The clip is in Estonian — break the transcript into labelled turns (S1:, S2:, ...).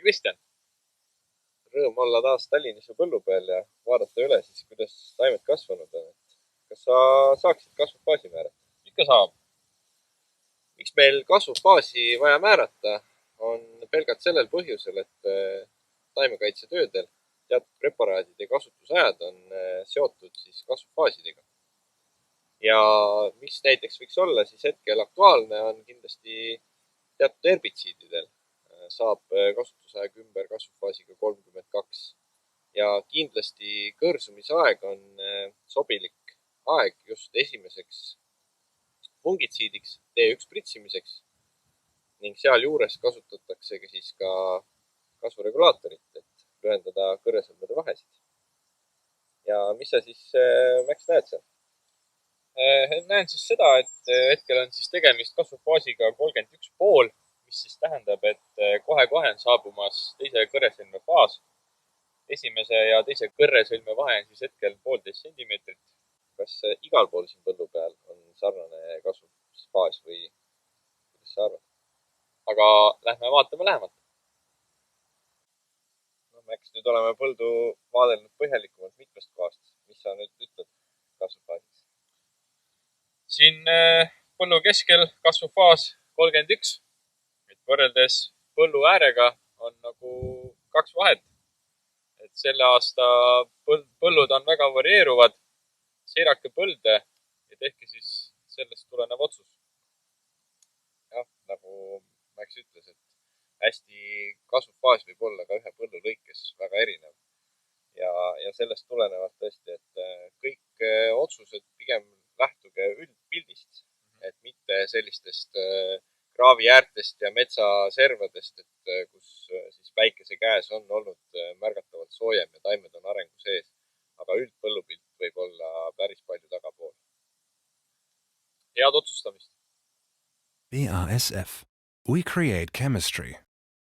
S1: Kristjan!
S2: Rõõm olla taas Tallinnas ja põllu peal ja vaadata üle siis, kuidas taimed kasvanud on. Kas sa saaksid kasvufaasi määrata?
S1: Ikka saab.
S2: Miks meil kasvufaasi vaja määrata, on pelgalt sellel põhjusel, et taimekaitsetöödel teatud preparaadide kasutusajad on seotud siis kasvufaasidega. Ja mis näiteks võiks olla siis hetkel aktuaalne, on kindlasti teatud herbitsiididel saab kasutusaeg ümber kasvufaasiga 32. Ja kindlasti kõrsumisaeg on sobilik aeg just esimeseks fungitsiidiks, T1 pritsimiseks ning sealjuures kasutataksegi siis ka kasvuregulaatorit, et lühendada kõrresõlmede vahesid. Ja mis sa siis, Max, näed seal?
S1: Näen siis seda, et hetkel on siis tegemist kasvufaasiga 31,5, mis siis tähendab, et kohe-kohe on saabumas teise kõrresõlme faas. Esimese ja teise kõrresõlme vahe on siis hetkel 1,5 sentimeetrit.
S2: Kas igal pool siin põllu peal on sarnane kasvufaas või kuidas sa arvad?
S1: Aga lähme vaatame lähemalt.
S2: Max, nüüd oleme põldu vaadelnud põhjalikumalt mitmest kohast. Mis sa nüüd ütled kasvufaasist?
S1: Siin põllu keskel kasvufaas 31. Et võrreldes põllu äärega on nagu kaks vahet. Et selle aasta põllud on väga varieeruvad. Seirake põlde ja tehke siis sellest tulenev otsus.
S2: Jah, nagu Max ütles, et hästi kasvufaas võib olla ka ühe põllu lõikes väga erinev. Ja sellest tulenevalt tõesti, et kõik otsused pigem lähtuge üldpildist, et mitte sellistest kraavi äärtest ja metsaservadest, et kus siis päikese käes on olnud märgatavalt soojem ja taimed on arengu sees. Aga üldpõllupilt võib olla päris palju tagapool.
S1: Head otsustamist!
S3: BASF. We create chemistry.